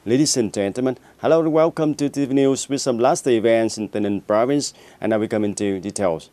Ladies and gentlemen, hello and welcome to TTV News with some last events in Tây Ninh province, and now we come into details.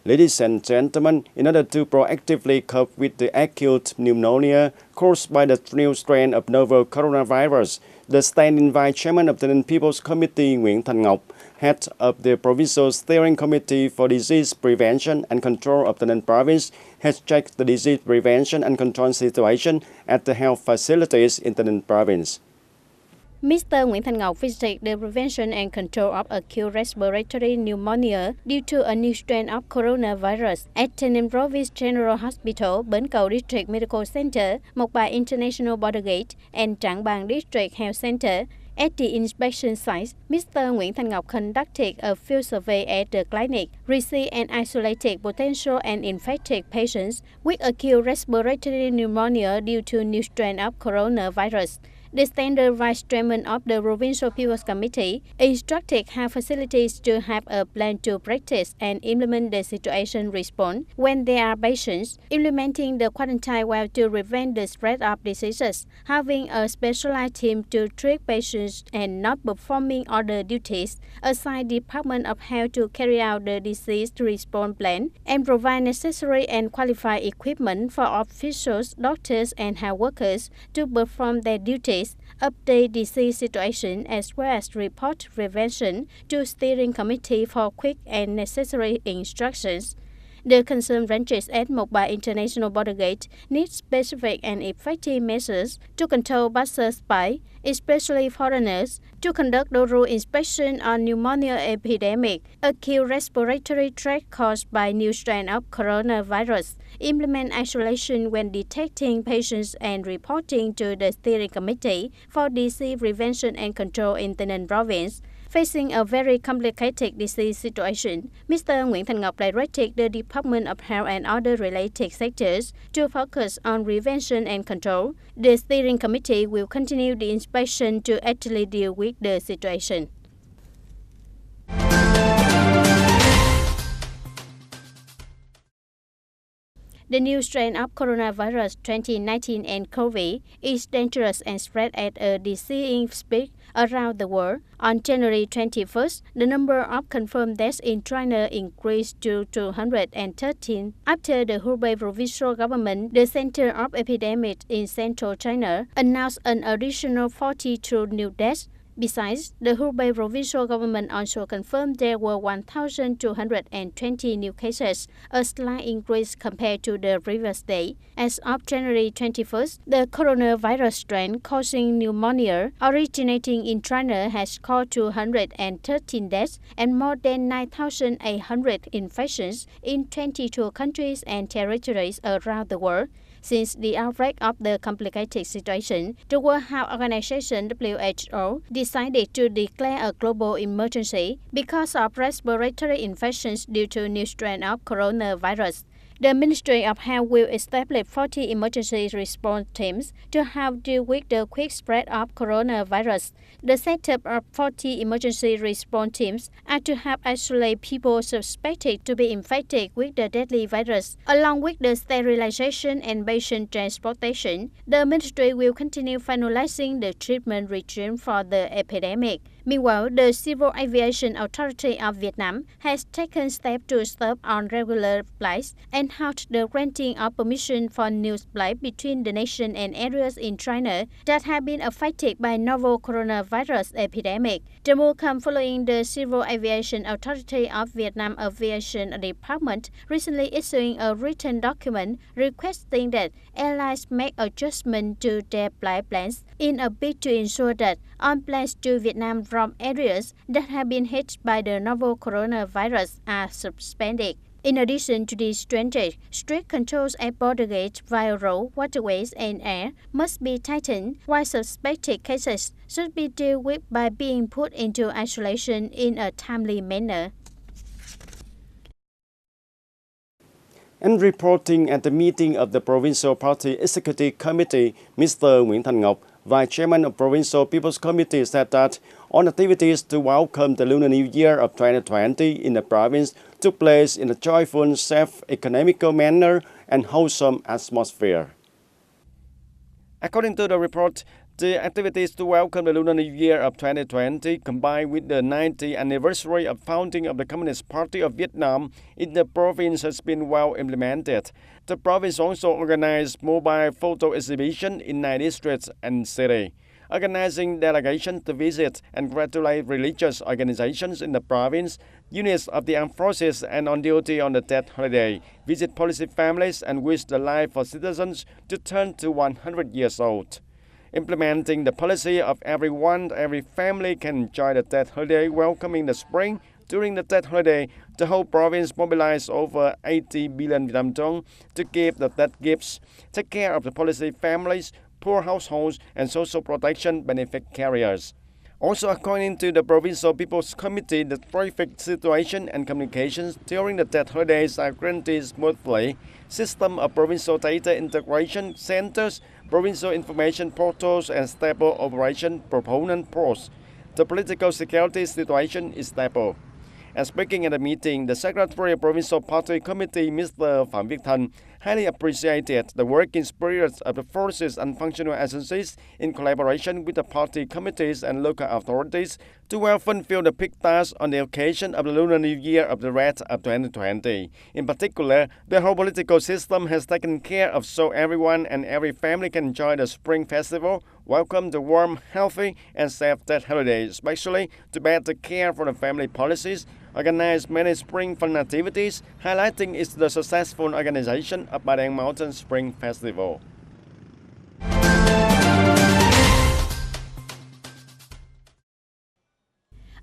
Ladies and gentlemen, in order to proactively cope with the acute pneumonia caused by the new strain of novel coronavirus, the standing vice chairman of the Tây Ninh People's Committee, Thành, head of the Provincial Steering Committee for Disease Prevention and Control of the Tây Ninh province, has checked the disease prevention and control situation at the health facilities in the Tây Ninh province. Mr. Thành visited the prevention and control of acute respiratory pneumonia due to a new strain of coronavirus at Tây Ninh Province General Hospital, Bến Cầu District Medical Center, Mộc Bài International Border Gate, and Bằng District Health Center. At the inspection sites, Mr. Thành conducted a field survey at the clinic, received and isolated potential and infected patients with acute respiratory pneumonia due to new strain of coronavirus. The standard vice chairman of the Provincial People's Committee instructed health facilities to have a plan to practice and implement the situation response when there are patients, implementing the quarantine well to prevent the spread of diseases, having a specialized team to treat patients and not performing other duties, assign Department of Health to carry out the disease response plan, and provide necessary and qualified equipment for officials, doctors, and health workers to perform their duties, update disease situation as well as report prevention to steering committee for quick and necessary instructions. The concerned ranches at Mộc Bài International Border Gate need specific and effective measures to control passers-by, especially foreigners, to conduct thorough inspection on pneumonia epidemic, acute respiratory tract caused by new strain of coronavirus, implement isolation when detecting patients and reporting to the steering committee for disease prevention and control in Tây Ninh province. Facing a very complicated disease situation, Mr. Thành directed the Department of Health and other related sectors to focus on prevention and control. The steering committee will continue the inspection to actively deal with the situation. The new strain of coronavirus 2019 nCoV is dangerous and spread at a dizzying speed around the world. On January 21st, the number of confirmed deaths in China increased to 213 after the Hubei provincial government, the center of epidemics in central China, announced an additional 42 new deaths. Besides, the Hubei provincial government also confirmed there were 1,220 new cases, a slight increase compared to the previous day. As of January 21st, the coronavirus strain causing pneumonia originating in China has caused 213 deaths and more than 9,800 infections in 22 countries and territories around the world. Since the outbreak of the complicated situation, the World Health Organization (WHO) decided to declare a global emergency because of respiratory infections due to new strain of coronavirus. The Ministry of Health will establish 40 emergency response teams to help deal with the quick spread of coronavirus. The setup of 40 emergency response teams are to help isolate people suspected to be infected with the deadly virus, along with the sterilization and patient transportation. The ministry will continue finalizing the treatment regime for the epidemic. Meanwhile, the Civil Aviation Authority of Vietnam has taken steps to stop unregular flights and halt the granting of permission for new flights between the nation and areas in China that have been affected by novel coronavirus epidemic. The move comes following the Civil Aviation Authority of Vietnam Aviation Department recently issuing a written document requesting that airlines make adjustments to their flight plans in a bid to ensure that all flights to Vietnam from areas that have been hit by the novel coronavirus are suspended. In addition to these changes, strict controls at border gates via road, waterways, and air must be tightened, while suspected cases should be dealt with by being put into isolation in a timely manner. And reporting at the meeting of the Provincial Party Executive Committee, Mr. Thành, Vice Chairman of Provincial People's Committee, said that all activities to welcome the Lunar New Year of 2020 in the province took place in a joyful, safe, economical manner and wholesome atmosphere. According to the report, The activities to welcome the Lunar New Year of 2020, combined with the 90th anniversary of founding of the Communist Party of Vietnam in the province, has been well implemented. The province also organized mobile photo exhibition in 9 districts and cities, organizing delegations to visit and congratulate religious organizations in the province, units of the armed forces and on duty on the Tet holiday, visit policy families and wish the life of citizens to turn to 100 years old. Implementing the policy of every family can enjoy the Tet holiday, welcoming the spring. During the Tet holiday, the whole province mobilized over 80 billion Vietnam dong to give the Tet gifts, take care of the policy families, poor households, and social protection benefit carriers. Also, according to the Provincial People's Committee, the traffic situation and communications during the Tet holidays are granted smoothly. System of provincial data integration centers, provincial information portals, and stable operation proponent posts. The political security situation is stable. And speaking at the meeting, the Secretary of Provincial Party Committee, Mr. Phạm Viết Thành, highly appreciated the working spirit of the forces and functional agencies in collaboration with the party committees and local authorities to well fulfill the peak task on the occasion of the Lunar New Year of the Rat of 2020. In particular, the whole political system has taken care of so everyone and every family can enjoy the Spring Festival, welcome the warm, healthy, and safe Tet holiday, especially to better care for the family policies, organize many spring fun activities, highlighting is the successful organization of Ba Đen Mountain Spring Festival.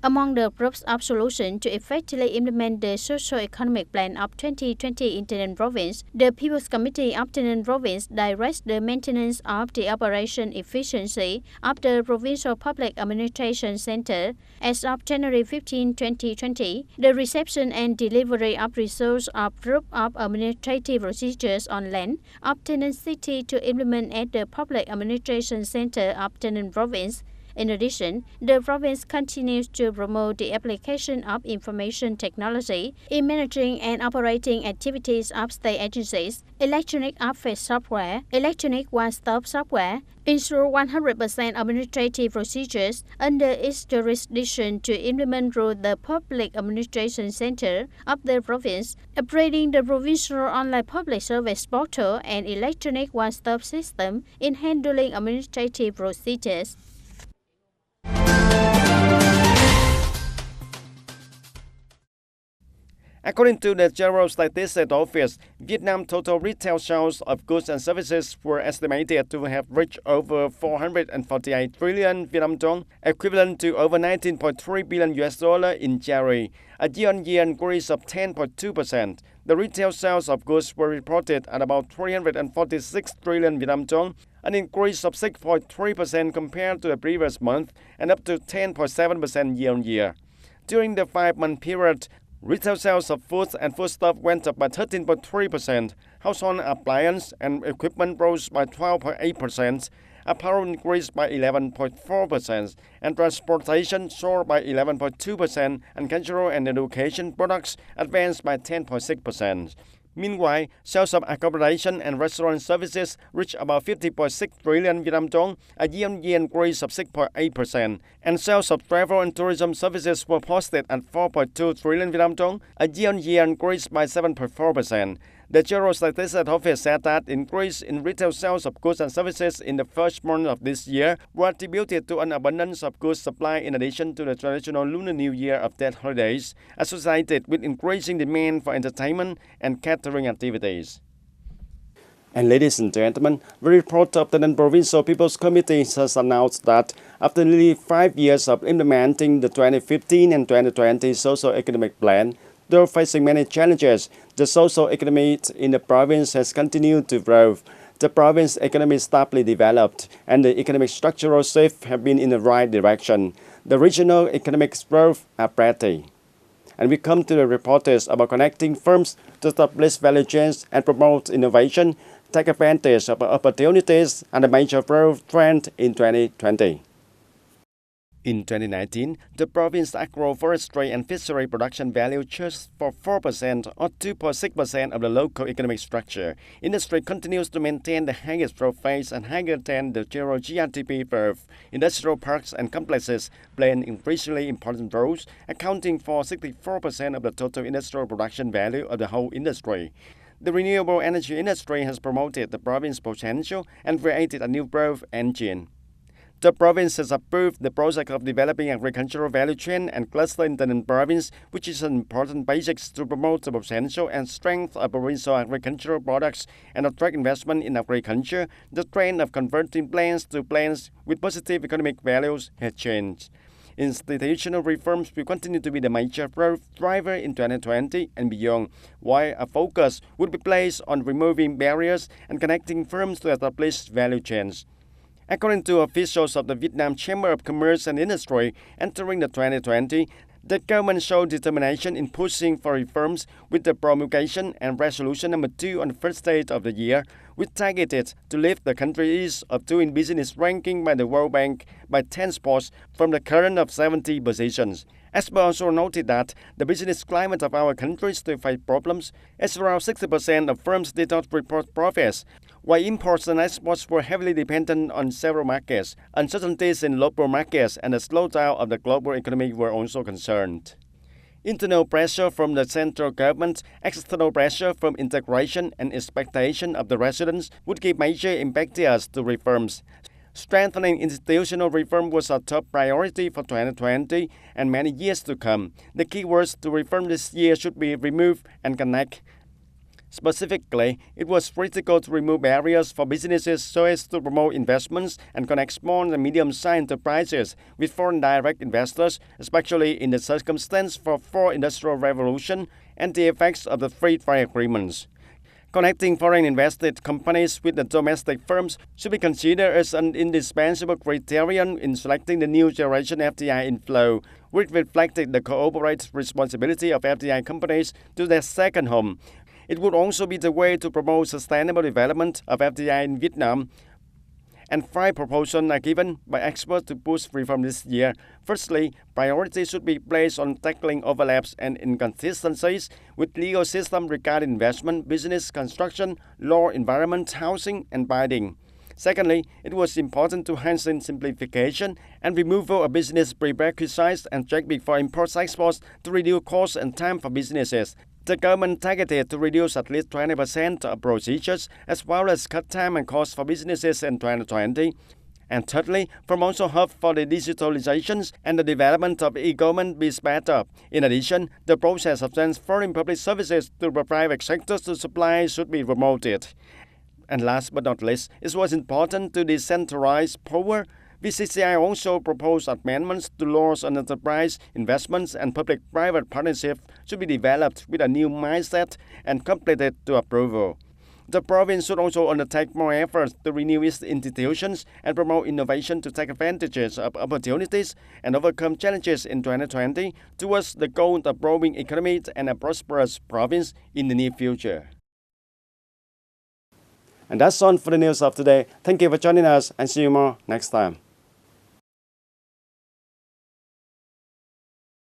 Among the groups of solutions to effectively implement the socio-economic plan of 2020 in Tây Ninh Province, the People's Committee of Tây Ninh Province directs the maintenance of the operation efficiency of the Provincial Public Administration Center. As of January 15, 2020, the reception and delivery of results of group of administrative procedures on land of Tây Ninh City to implement at the Public Administration Center of Tây Ninh Province. In addition, the province continues to promote the application of information technology in managing and operating activities of state agencies, electronic office software, electronic one-stop software, ensure 100% administrative procedures under its jurisdiction to implement through the Public Administration Center of the province, upgrading the provincial online public service portal and electronic one-stop system in handling administrative procedures. According to the General Statistics Office, Vietnam's total retail sales of goods and services were estimated to have reached over 448 trillion Vietnam dong, equivalent to over 19.3 billion US dollar in January, a year-on-year increase of 10.2%. The retail sales of goods were reported at about 346 trillion Vietnam dong, an increase of 6.3% compared to the previous month and up to 10.7% year-on-year. During the 5-month period, retail sales of foods and foodstuff went up by 13.3%, household appliance and equipment rose by 12.8%, apparel increased by 11.4%, and transportation soared by 11.2%, and cultural and education products advanced by 10.6%. Meanwhile, sales of accommodation and restaurant services reached about 50.6 trillion Vietnam dong, a year-on-year increase of 6.8%, and sales of travel and tourism services were posted at 4.2 trillion Vietnam dong, a year-on-year increase by 7.4%. The General Statistics Office said that increase in retail sales of goods and services in the first month of this year were attributed to an abundance of goods supply in addition to the traditional Lunar New Year of Tet holidays, associated with increasing demand for entertainment and catering activities. And ladies and gentlemen, the report of the Tây Ninh Provincial People's Committee has announced that after nearly 5 years of implementing the 2015 and 2020 socio-economic plan, though facing many challenges, the social economy in the province has continued to grow. The province economy is stably developed, and the economic structural shifts have been in the right direction. The regional economic growth are pretty. And we come to the reporters about connecting firms to establish value chains and promote innovation, take advantage of opportunities and a major growth trend in 2020. In 2019, the province's agroforestry and fishery production value just for 4% or 2.6% of the local economic structure. Industry continues to maintain the highest growth rate and higher than the general GRDP curve. Industrial parks and complexes play an increasingly important role, accounting for 64% of the total industrial production value of the whole industry. The renewable energy industry has promoted the province's potential and created a new growth engine. The province has approved the project of developing agricultural value chain and cluster in Tây Ninh province, which is an important basis to promote the potential and strength of provincial agricultural products and attract investment in agriculture. The trend of converting plains to plains with positive economic values has changed. Institutional reforms will continue to be the major growth driver in 2020 and beyond, while a focus would be placed on removing barriers and connecting firms to established value chains. According to officials of the Vietnam Chamber of Commerce and Industry, entering the 2020, the government showed determination in pushing for reforms with the promulgation and resolution number 2 on the first day of the year, which targeted to lift the country's ease of doing business ranking by the World Bank by 10 spots from the current of 70 positions. Experts also noted that the business climate of our country still faces problems, as around 60% of firms did not report profits, while imports and exports were heavily dependent on several markets. Uncertainties in local markets and the slowdown of the global economy were also concerned. Internal pressure from the central government, external pressure from integration and expectation of the residents would give major impetus to reforms. Strengthening institutional reform was a top priority for 2020 and many years to come. The key words to reform this year should be remove and connect. Specifically, it was critical to remove barriers for businesses so as to promote investments and connect small and medium-sized enterprises with foreign direct investors, especially in the circumstance for fourth industrial revolution and the effects of the free trade agreements. Connecting foreign invested companies with the domestic firms should be considered as an indispensable criterion in selecting the new generation FDI inflow, which reflected the corporate responsibility of FDI companies to their second home. It would also be the way to promote sustainable development of FDI in Vietnam. And 5 proposals are given by experts to push reform this year. Firstly, priority should be placed on tackling overlaps and inconsistencies with legal system regarding investment, business, construction, law, environment, housing, and binding. Secondly, it was important to hasten simplification and removal of business prerequisites and check before import-exports to reduce costs and time for businesses. The government targeted to reduce at least 20% of procedures as well as cut time and costs for businesses in 2020. And thirdly, promotion hub for the digitalizations and the development of e-government be sped up. In addition, the process of transferring public services to the private sector to supply should be promoted. And last but not least, it was important to decentralize power. BCCI also proposed amendments to laws on enterprise investments and public-private partnerships should be developed with a new mindset and completed to approval. The province should also undertake more efforts to renew its institutions and promote innovation to take advantages of opportunities and overcome challenges in 2020 towards the goal of growing economy and a prosperous province in the near future. And that's all for the news of today. Thank you for joining us and see you more next time.